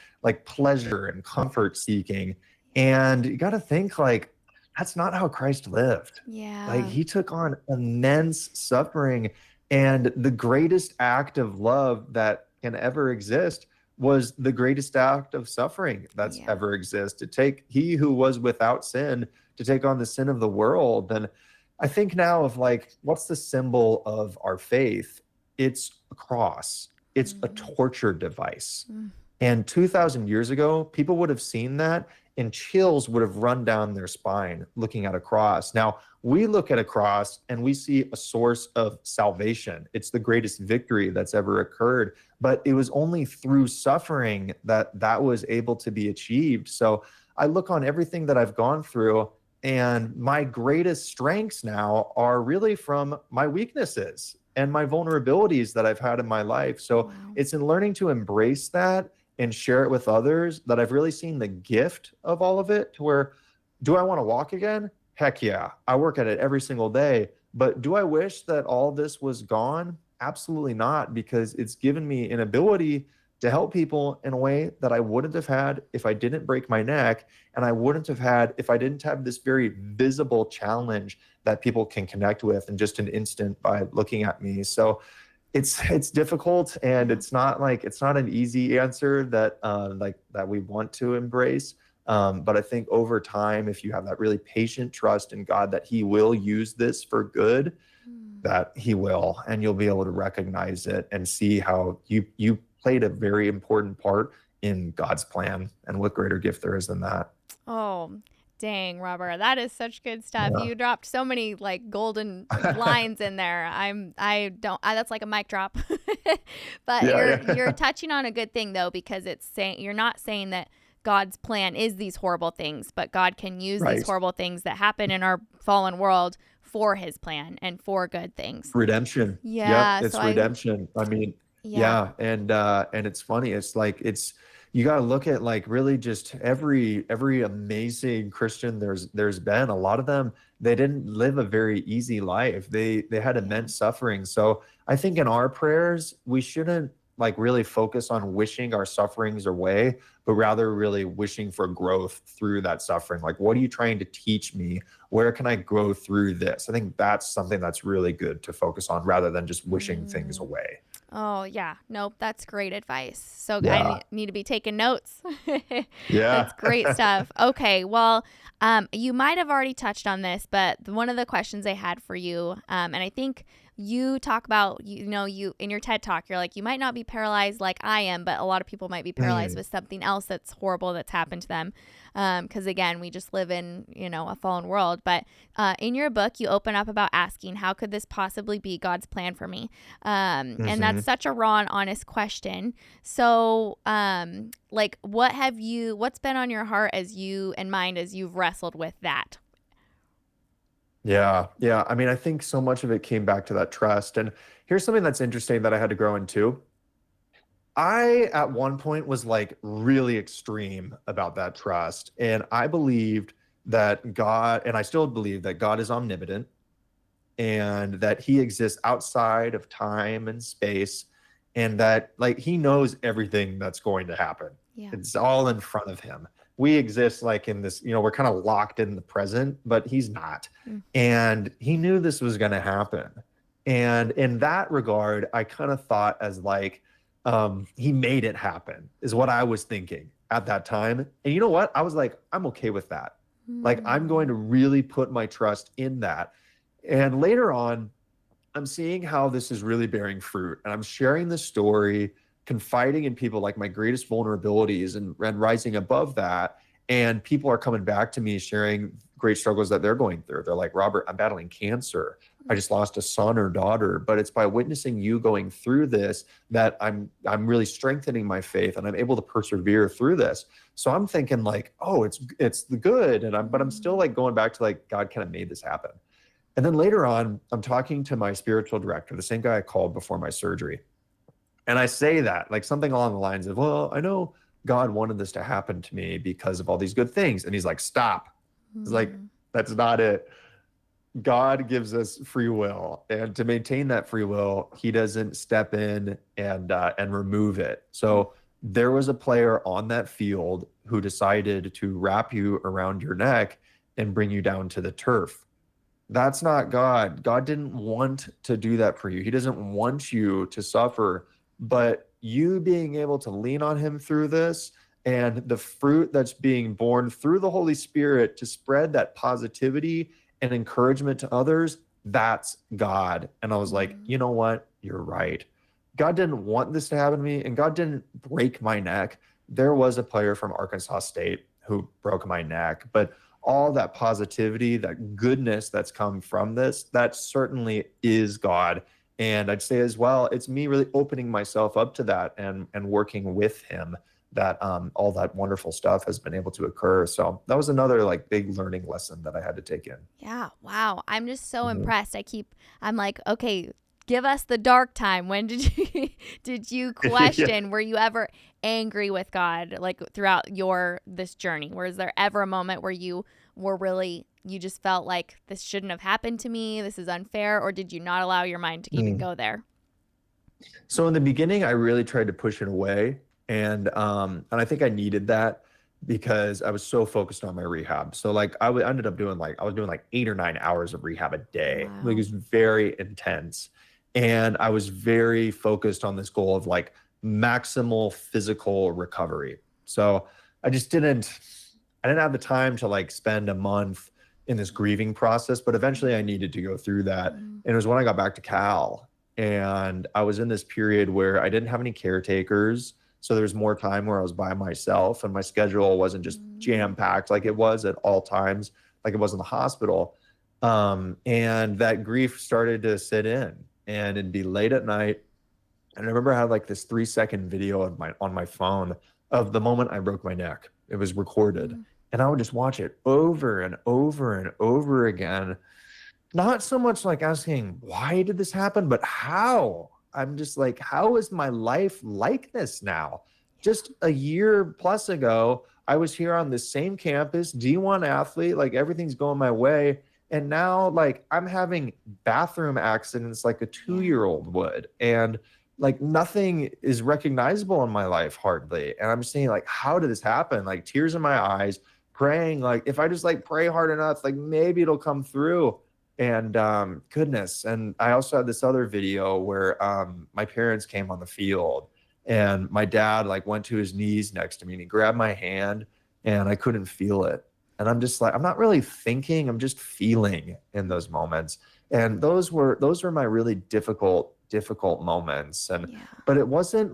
pleasure and comfort seeking. And you got to think like that's not how Christ lived. Like Yeah. he took on immense suffering, and the greatest act of love that can ever exist was the greatest act of suffering that's Yeah. ever existed. To take he who was without sin to take on the sin of the world. And I think now of like, what's the symbol of our faith? It's a cross, it's a Mm. torture device. Mm. And 2,000 years ago, people would have seen that and chills would have run down their spine looking at a cross. Now, we look at a cross and we see a source of salvation. It's the greatest victory that's ever occurred, but it was only through suffering that that was able to be achieved. So I look on everything that I've gone through, and my greatest strengths now are really from my weaknesses and my vulnerabilities that I've had in my life. So Wow. it's in learning to embrace that and share it with others that I've really seen the gift of all of it, to where, do I want to walk again? Heck yeah. I work at it every single day. But do I wish that all this was gone? Absolutely not, because it's given me an ability to help people in a way that I wouldn't have had if I didn't break my neck, and I wouldn't have had if I didn't have this very visible challenge that people can connect with in just an instant by looking at me. So it's difficult, and Yeah. it's not an easy answer that like that we want to embrace. But I think over time, if you have that really patient trust in God that He will use this for good, Mm. that He will, and you'll be able to recognize it and see how you played a very important part in God's plan, and what greater gift there is than that. Oh, dang, Robert. That is such good stuff. Yeah. You dropped so many like golden lines in there. I don't that's like a mic drop. But Yeah, you're yeah. touching on a good thing though, because it's saying you're not saying that God's plan is these horrible things, but God can use these Right. horrible things that happen in our fallen world for his plan and for good things. Redemption. Yep, Yeah, so it's I redemption. I mean, yeah. yeah, and it's funny. It's like it's you got to look at like really just every amazing Christian there's been. A lot of them, they didn't live a very easy life. They had Yeah. immense suffering. So I think in our prayers, we shouldn't like really focus on wishing our sufferings away, but rather really wishing for growth through that suffering. Like, what are you trying to teach me? Where can I grow through this? I think that's something that's really good to focus on rather than just wishing things Mm. away. Oh, yeah. Nope. That's great advice. So I Yeah. need to be taking notes. Yeah. That's great stuff. Okay. Well, you might have already touched on this, but one of the questions I had for you, and I think you talk about, you in your TED talk, you're like, you might not be paralyzed like I am, but a lot of people might be paralyzed Mm, with something else that's horrible that's happened to them. Because again, we just live in, a fallen world. But in your book, you open up about asking, how could this possibly be God's plan for me? And that's mhm. such a raw and honest question. So, like, what's been on your heart as you and mind as you've wrestled with that? Yeah. Yeah. I mean, I think so much of it came back to that trust. And here's something that's interesting that I had to grow into. I, at one point, was like really extreme about that trust. And I believed that God, and I still believe that God is omnipotent and that He exists outside of time and space, and that like He knows everything that's going to happen. Yeah. It's all in front of Him. We exist like in this, we're kind of locked in the present, but He's not. Mm. And He knew this was going to happen. And in that regard, I kind of thought as like, He made it happen, is what I was thinking at that time. And you know what? I was like, I'm okay with that. Like, I'm going Mm. to really put my trust in that. And later on, I'm seeing how this is really bearing fruit. And I'm sharing this story, confiding in people like my greatest vulnerabilities, and rising above that. And people are coming back to me sharing great struggles that they're going through. They're like, Robert, I'm battling cancer. I just lost a son or daughter, but it's by witnessing you going through this that I'm really strengthening my faith, and I'm able to persevere through this. So I'm thinking like, oh, it's the good. But I'm still Mm. like going back to like, God kind of made this happen. And then later on, I'm talking to my spiritual director, the same guy I called before my surgery. And I say that like something along the lines of, well, I know God wanted this to happen to me because of all these good things. And he's like, stop. It's like, Mm. that's not it. God gives us free will, and to maintain that free will, he doesn't step in and remove it. So there was a player on that field who decided to wrap you around your neck and bring you down to the turf. That's not God. God didn't want to do that for you. He doesn't want you to suffer, but you being able to lean on him through this and the fruit that's being born through the Holy Spirit to spread that positivity and encouragement to others, that's God. And I was like, Mm. you know what? You're right. God didn't want this to happen to me, and God didn't break my neck. There was a player from Arkansas State who broke my neck, but all that positivity, that goodness that's come from this, that certainly is God. And I'd say as well, it's me really opening myself up to that and working with him that all that wonderful stuff has been able to occur. So that was another like big learning lesson that I had to take in. Yeah. Wow. I'm just so Mhm. impressed. I'm like, okay, give us the dark time. When did you did you Yeah. question? Were you ever angry with God like throughout this journey? Was there ever a moment where you were really you just felt like this shouldn't have happened to me? This is unfair, or did you not allow your mind to even Mm. go there? So in the beginning, I really tried to push it away, and I think I needed that because I was so focused on my rehab. So like ended up doing like I was doing like 8 or 9 hours of rehab a day. Like it Wow. was very intense, and I was very focused on this goal of like maximal physical recovery. So I just I didn't have the time to like spend a month in this grieving process, but eventually I needed to go through that. Mm. And it was when I got back to Cal, and I was in this period where I didn't have any caretakers. So there was more time where I was by myself, and my schedule wasn't just Mm. jam packed like it was at all times, like it was in the hospital. And that grief started to sit in, and it'd be late at night. And I remember I had like this 3 second video of on my phone of the moment I broke my neck. It was recorded. Mm. And I would just watch it over and over and over again, not so much like asking, why did this happen, but how? I'm just like, how is my life like this now? Just a year plus ago, I was here on the same campus, D1 athlete, like everything's going my way. And now, like, I'm having bathroom accidents like a Yeah. 2-year-old would. And like, nothing is recognizable in my life hardly. And I'm saying, like, how did this happen? Like, tears in my eyes, praying, like, if I just like pray hard enough, like, maybe it'll come through. And goodness. And I also had this other video where my parents came on the field, and my dad like went to his knees next to me, and he grabbed my hand, and I couldn't feel it. And I'm just like, I'm not really thinking, I'm just feeling in those moments. And those were my really difficult moments. And Yeah. but it wasn't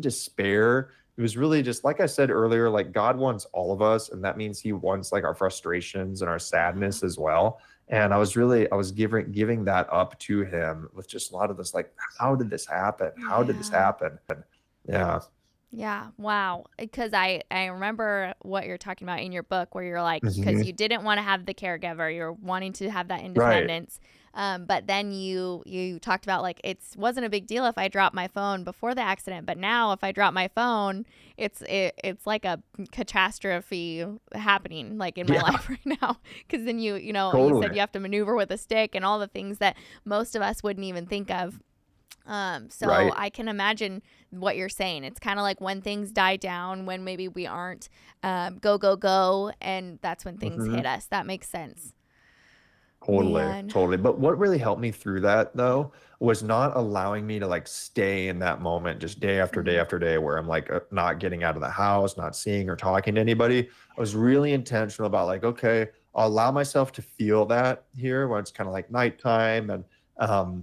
despair. It was really just like I said earlier, like God wants all of us, and that means he wants like our frustrations and our Yeah. sadness as well. And I was giving that up to him with just a lot of this, like, how did this happen? How did this Yeah. happen? Yeah. Yeah, wow. Because I remember what you're talking about in your book, where you're like, because Mhm. you didn't want to have the caregiver, you're wanting to have that Right. independence. But then you talked about like wasn't a big deal if I dropped my phone before the accident, but now if I drop my phone, it's like a catastrophe happening like in my Yeah, life right now. Because then you said totally. you have to maneuver with a stick and all the things that most of us wouldn't even think of. So Right. I can imagine what you're saying. It's kind of like when things die down, when maybe we aren't go, go, go. And that's when things hit Mhm. us. That makes sense. Totally, Man. totally. But what really helped me through that though was not allowing me to like stay in that moment just day after day Mm. after day where I'm like not getting out of the house, not seeing or talking to anybody. I was really intentional about like, okay, I'll allow myself to feel that here when it's kind of like nighttime and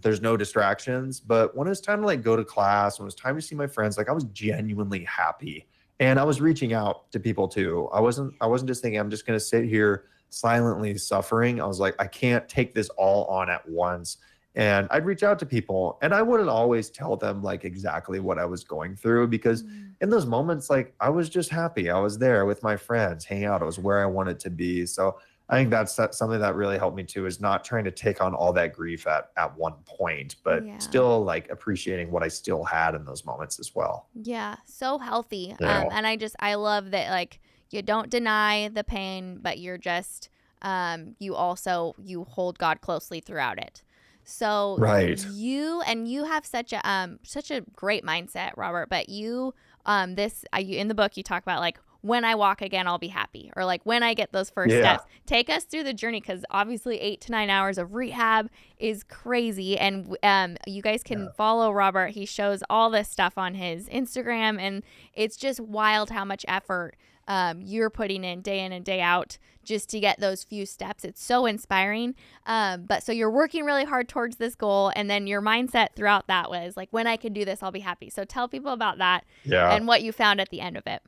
there's no distractions. But when it's time to like go to class, when it was time to see my friends, like I was genuinely happy. And I was reaching out to people too. I wasn't just thinking I'm just gonna sit here silently suffering. I was like, I can't take this all on at once. And I'd reach out to people, and I wouldn't always tell them like exactly what I was going through because Mm. in those moments, like I was just happy. I was there with my friends, hanging out. It was where I wanted to be. So I think that's something that really helped me too, is not trying to take on all that grief at one point, but Yeah. still like appreciating what I still had in those moments as well. Yeah, so healthy. Yeah. And I love that, like, you don't deny the pain, but you're just you hold God closely throughout it. So Right. you have such a great mindset, Robert. But you in the book you talk about, like, when I walk again, I'll be happy, or like when I get those first Yeah. steps. Take us through the journey, because obviously 8 to 9 hours of rehab is crazy. And you guys can Yeah. follow Robert. He shows all this stuff on his Instagram, and it's just wild how much effort you're putting in and day out just to get those few steps. It's so inspiring. But so you're working really hard towards this goal, and then your mindset throughout that was like, when I can do this, I'll be happy. So tell people about that Yeah. and what you found at the end of it.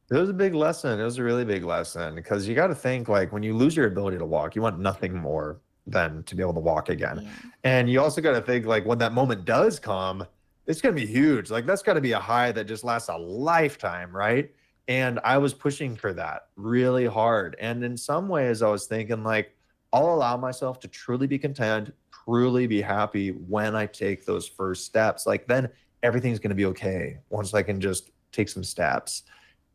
It was a big lesson. It was a really big lesson because you got to think, like, when you lose your ability to walk, you want nothing more than to be able to walk again. Yeah. And you also got to think, like, when that moment does come, it's going to be huge. Like, that's got to be a high that just lasts a lifetime, right? And I was pushing for that really hard. And in some ways, I was thinking, like, I'll allow myself to truly be content, truly be happy when I take those first steps. Like, then everything's going to be okay once I can just take some steps.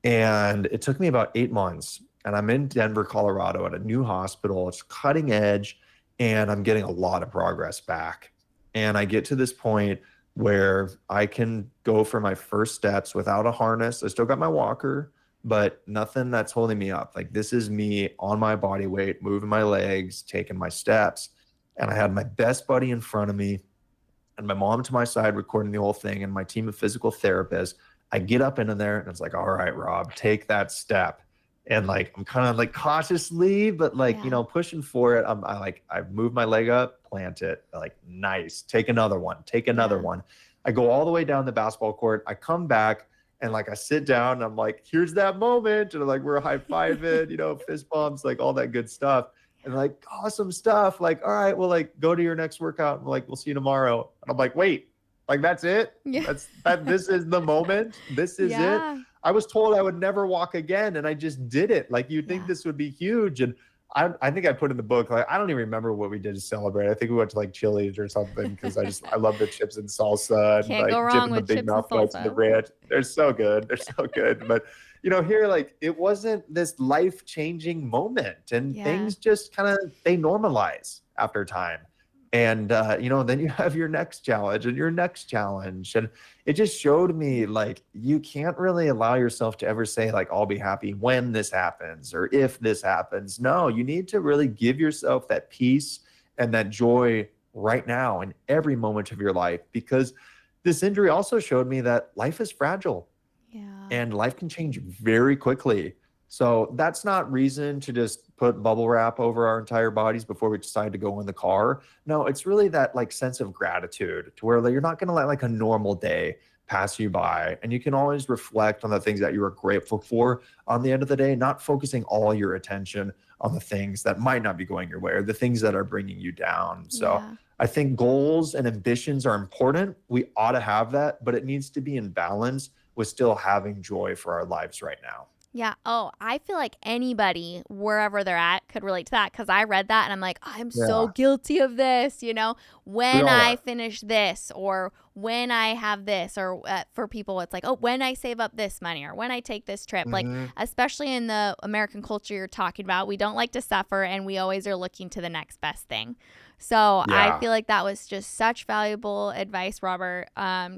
And it took me about 8 months. And I'm in Denver, Colorado at a new hospital. It's cutting edge. And I'm getting a lot of progress back. And I get to this point where I can go for my first steps without a harness. I still got my walker, but nothing that's holding me up. Like, this is me on my body weight, moving my legs, taking my steps. And I had my best buddy in front of me and my mom to my side recording the whole thing, and my team of physical therapists. I get up into there and it's like, all right, Rob, take that step. And like, I'm kind of like cautiously, but like, Yeah. pushing for it. I move my leg up, plant it, like, nice. Take another one, take another Yeah. one. I go all the way down the basketball court. I come back and like, I sit down and I'm like, here's that moment. And like, we're high fiving, fist bumps, like all that good stuff. And like, awesome stuff. Like, all right, well, like, go to your next workout. And like, we'll see you tomorrow. And I'm like, wait, like, that's it. Yeah. This is the moment. This is it. Yeah. I was told I would never walk again, and I just did it. Like, you'd think Yeah. this would be huge. And I think I put in the book, like, I don't even remember what we did to celebrate. I think we went to like Chili's or something because I love the chips and salsa and Can't go like wrong dipping the with big chips and mouth bites in the salsa. ranch. They're so good. They're so good. But here, like, it wasn't this life-changing moment, and Yeah. things just kind of they normalize after time. And then you have your next challenge and your next challenge. And it just showed me, like, you can't really allow yourself to ever say, like, I'll be happy when this happens or if this happens. No, you need to really give yourself that peace and that joy right now in every moment of your life, because this injury also showed me that life is fragile Yeah. and life can change very quickly. So that's not reason to just put bubble wrap over our entire bodies before we decide to go in the car. No, it's really that like sense of gratitude to where, like, you're not going to let like a normal day pass you by, and you can always reflect on the things that you are grateful for on the end of the day, not focusing all your attention on the things that might not be going your way or the things that are bringing you down. So Yeah. I think goals and ambitions are important. We ought to have that, but it needs to be in balance with still having joy for our lives right now. Yeah. Oh, I feel like anybody, wherever they're at, could relate to that, because I read that and I'm like, I'm so Yeah, guilty of this, we when all I are. finish this, or when I have this, or for people, it's like, oh, when I save up this money, or when I take this trip. Like, Mhm. especially in the American culture you're talking about, we don't like to suffer, and we always are looking to the next best thing. So I Yeah. feel like that was just such valuable advice, Robert.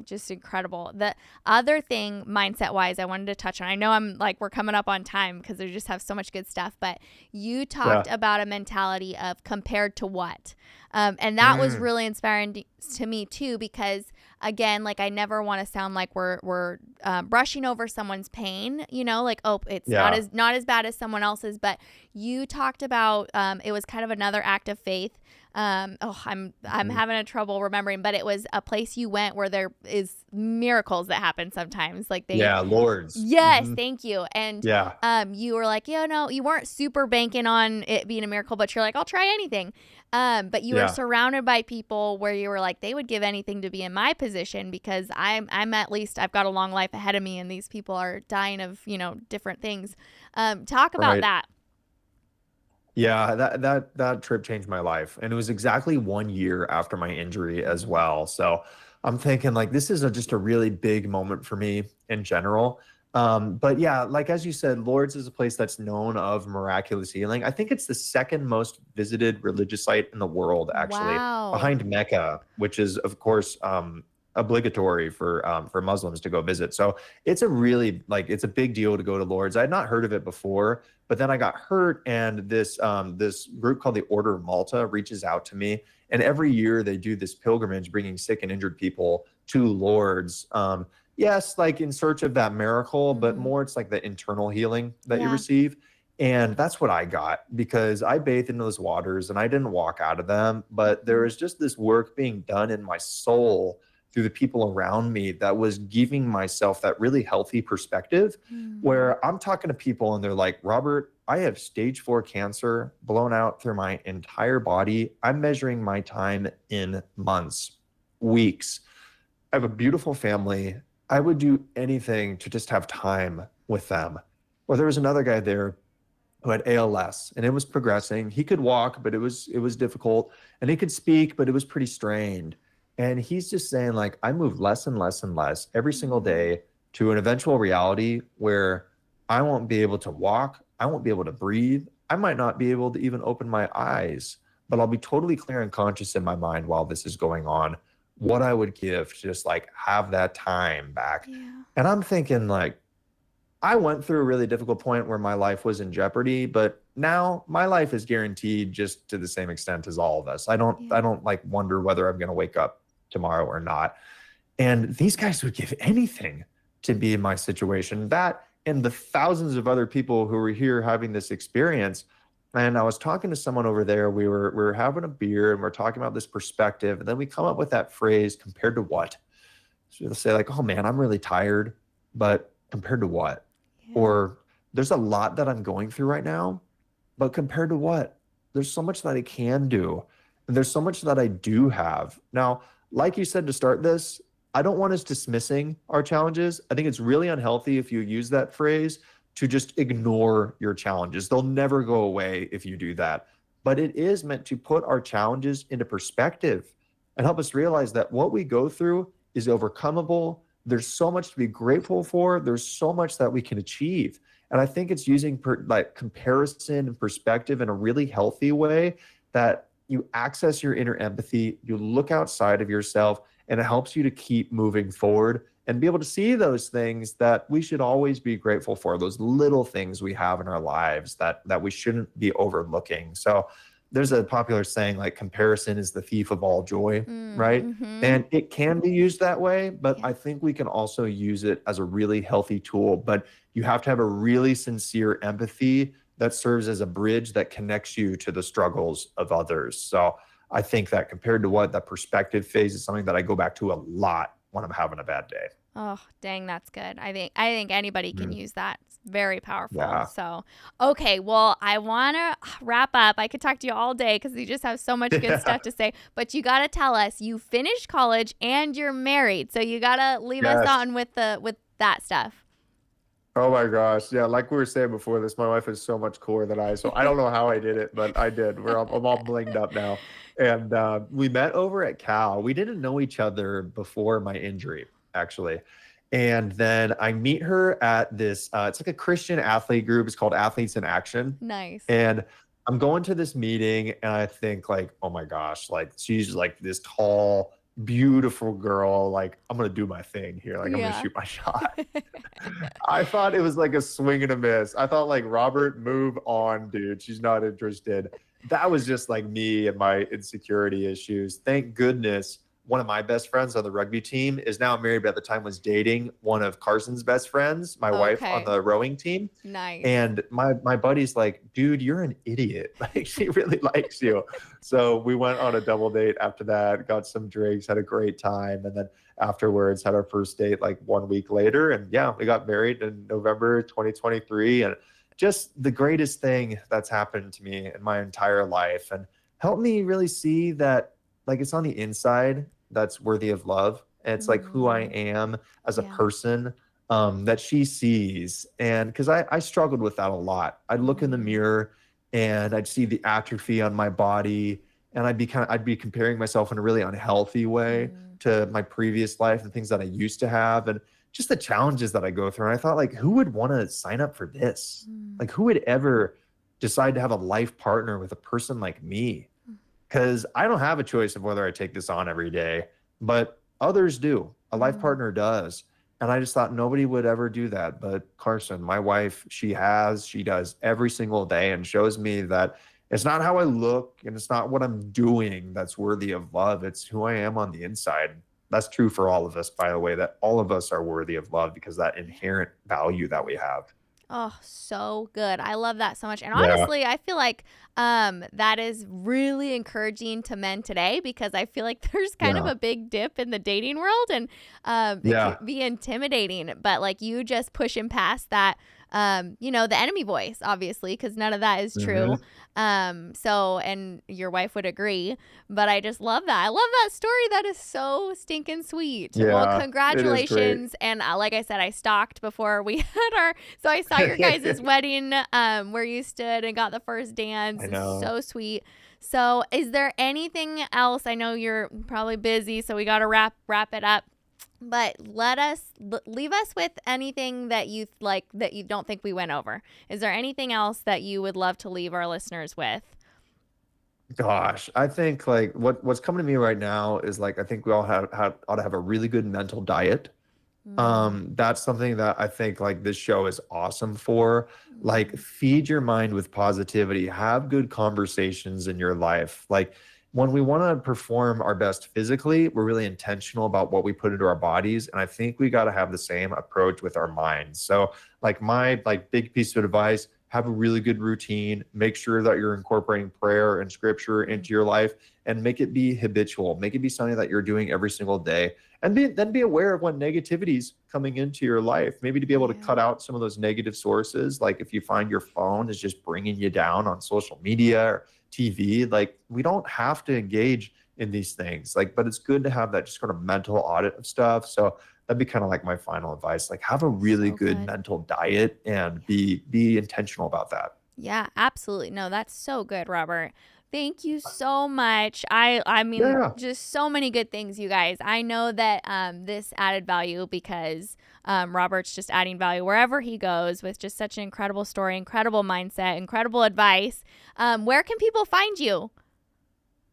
Just incredible. The other thing, mindset wise, I wanted to touch on, I know we're coming up on time because we just have so much good stuff, but you talked Yeah. about a mentality of compared to what. And that was Mm. really inspiring to me too, because again, like, I never want to sound like we're brushing over someone's pain, like, oh, it's Yeah. not as bad as someone else's. But you talked about it was kind of another act of faith. I'm Mhm. having a trouble remembering, but it was a place you went where there is miracles that happen sometimes. Like, Yeah, Lords. yes, Mhm. thank you. And Yeah. you were like, no, you weren't super banking on it being a miracle, but you're like, I'll try anything. But you were Yeah. surrounded by people where you were like, they would give anything to be in my position, because I'm at least, I've got a long life ahead of me, and these people are dying of different things. Talk about Right. that. Yeah, that trip changed my life. And it was exactly 1 year after my injury as Mm. well. So I'm thinking like this is just a really big moment for me in general. But yeah, like as you said, Lourdes is a place that's known of miraculous healing. I think it's the second most visited religious site in the world, actually, Wow. behind Mecca, which is of course obligatory for Muslims to go visit. So it's a really like it's a big deal to go to Lourdes. I had not heard of it before, but then I got hurt, and this group called the Order of Malta reaches out to me, and every year they do this pilgrimage, bringing sick and injured people to Lourdes. Yes, like in search of that miracle, but Hmm. more it's like the internal healing that you Yeah. receive. And that's what I got because I bathed in those waters and I didn't walk out of them, but there Hmm. was just this work being done in my soul through the people around me that was giving myself that really healthy perspective Hmm. where I'm talking to people and they're like, Robert, I have stage 4 cancer blown out through my entire body. I'm measuring my time in months, weeks. I have a beautiful family. I would do anything to just have time with them. Or there was another guy there who had ALS and it was progressing. He could walk, but it was difficult. And he could speak, but it was pretty strained. And he's just saying, like, I move less and less and less every single Hmm. day to an eventual reality where I won't be able to walk. I won't be able to breathe. I might not be able to even open my eyes, but I'll be totally clear and conscious in my mind while this is going on. What I would give to just like have that time back. Yeah. And I'm thinking, like, I went through a really difficult point where my life was in jeopardy, but now my life is guaranteed just to the same extent as all of us. I don't Yeah. I don't like wonder whether I'm going to wake up tomorrow or not. And these guys would give anything to be in my situation. That and the thousands of other people who were here having this experience. And I was talking to someone over there. We were having a beer and we're talking about this perspective. And then we come up with that phrase, compared to what? So they'll say, like, oh man, I'm really tired, but compared to what? Yeah. Or there's a lot that I'm going through right now, but compared to what? There's so much that I can do. And there's so much that I do have. Now, like you said to start this, I don't want us dismissing our challenges. I think it's really unhealthy if you use that phrase to just ignore your challenges. They'll never go away if you do that. But it is meant to put our challenges into perspective and help us realize that what we go through is overcomable. There's so much to be grateful for. There's so much that we can achieve. And I think it's using like comparison and perspective in a really healthy way that you access your inner empathy, you look outside of yourself, and it helps you to keep moving forward and be able to see those things that we should always be grateful for, those little things we have in our lives that we shouldn't be overlooking. So there's a popular saying like comparison is the thief of all joy, right? Mm-hmm. And it can be used that way, but Yeah. I think we can also use it as a really healthy tool. But you have to have a really sincere empathy that serves as a bridge that connects you to the struggles of others. So I think that compared to what that perspective phase is something that I go back to a lot when I'm having a bad day. Oh, dang, that's good. I think anybody can Mm, use that. It's very powerful. yeah. So, okay, well, I want to wrap up. I could talk to you all day cuz you just have so much good Yeah. stuff to say, but you got to tell us you finished college and you're married. So you got to leave us Yes. on with that stuff. Oh my gosh. Yeah. Like we were saying before this, my wife is so much cooler than I. So I don't know how I did it, but I did. I'm all blinged up now. And we met over at Cal. We didn't know each other before my injury, actually. And then I meet her at this, it's like a Christian athlete group. It's called Athletes in Action. Nice. And I'm going to this meeting and I think like, oh my gosh, like she's like this tall, beautiful girl. Like I'm going to do my thing here. Like I'm going to Yeah. shoot my shot. I thought it was like a swing and a miss. I thought like Robert, move on, dude. She's not interested. That was just like me and my insecurity issues. Thank goodness one of my best friends on the rugby team is now married, but at the time was dating one of Carson's best friends, my wife on Okay. the rowing team. Nice. And my buddy's like, dude, you're an idiot. Like she really likes you. So we went on a double date after that, got some drinks, had a great time, and then afterwards had our first date like 1 week later. And yeah, we got married in November 2023. And just the greatest thing that's happened to me in my entire life and helped me really see that like it's on the inside that's worthy of love. And it's like who I Mm, am as a yeah. person that she sees. And because I struggled with that a lot. I'd look in the Hmm. mirror and I'd see the atrophy on my body, and I'd be comparing myself in a really unhealthy way Mm, to my previous life and things that I used to have, and just the challenges that I go through. And I thought, like, who would want to sign up for this? mm, Like, who would ever decide to have a life partner with a person like me? mm, Because I don't have a choice of whether I take this on every day, but others do. A life mm. partner does. And I just thought nobody would ever do that. But Carson, my wife, she does every single day and shows me that it's not how I look and it's not what I'm doing that's worthy of love. It's who I am on the inside. That's true for all of us, by the way, that all of us are worthy of love because that inherent value that we have. Oh, so good. I love that so much. And Yeah. honestly, I feel like that is really encouraging to men today because I feel like there's kind of Yeah. a big dip in the dating world and it can Yeah. be intimidating. But like you just pushing past that, the enemy voice, obviously, because none of that is Hmm. true. And your wife would agree. But I just love that. I love that story. That is so stinking sweet. Well, Yeah. It is great. congratulations. And like I said, I stalked before we had so I saw your guys' wedding where you stood and got the first dance. I It's know. so sweet. So is there anything else? I know you're probably busy, so we got to wrap it up. But leave us with anything that you like that you don't think we went over. Is there anything else that you would love to leave our listeners with? Gosh, I think like what's coming to me right now is like I think we all ought to have a really good mental diet. Mm, That's something that I think like this show is awesome for. Like mm, feed your mind with positivity, have good conversations in your life. Like when we want to perform our best physically, we're really intentional about what we put into our bodies. And I think we got to have the same approach with our minds. So like my like big piece of advice, have a really good routine, make sure that you're incorporating prayer and scripture mm. into your life and make it be habitual, make it be something that you're doing every single day and then be aware of when negativity's coming into your life. Maybe to be able to Yeah. cut out some of those negative sources. Like if you find your phone is just bringing you down on social media or TV, like we don't have to engage in these things. Like, but it's good to have that just sort of mental audit of stuff. So that'd be kind of like my final advice. Like have a really So good good. mental diet and be intentional about that. Yeah, absolutely. No, that's so good, Robert. Thank you so much. I mean Yeah. just so many good things, you guys. I know that this added value because Robert's just adding value wherever he goes with just such an incredible story, incredible mindset, incredible advice. Where can people find you?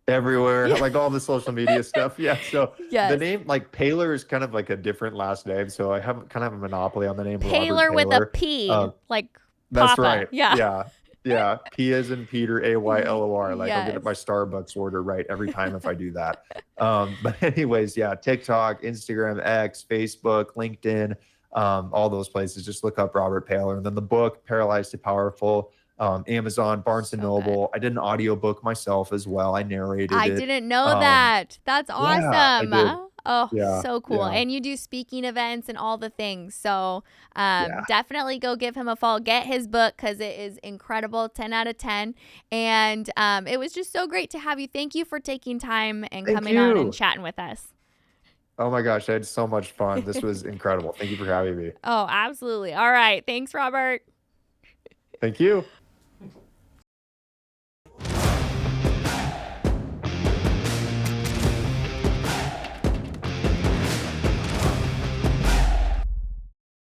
Everywhere, Yeah. like all the social media stuff. Yeah. So the Yes. name, like Paylor, is kind of like a different last name. So I have kind of a monopoly on the name Robert Paylor with a Paylor. P, Uh, like that's Papa. right. Yeah. Yeah. Yeah. P as in Peter, Aylor. Like I'll get Yes. my Starbucks order right every time if I do that. But anyways, yeah, TikTok, Instagram, X, Facebook, LinkedIn, all those places. Just look up Robert Paylor. And then the book, Paralyzed to Powerful, Amazon, Barnes and So good. Noble. I did an audiobook myself as well. I narrated I it. didn't know Um, that. That's yeah, I awesome. did. Oh, Yeah, so cool. yeah, And you do speaking events and all the things. So yeah. definitely go give him a follow. Get his book because it is incredible. 10 out of 10. And it was just so great to have you. Thank you for taking time and Thank coming on and you. chatting with us. Oh my gosh, I had so much fun. This was incredible. Thank you for having me. Oh, absolutely. All right. Thanks, Robert. Thank you.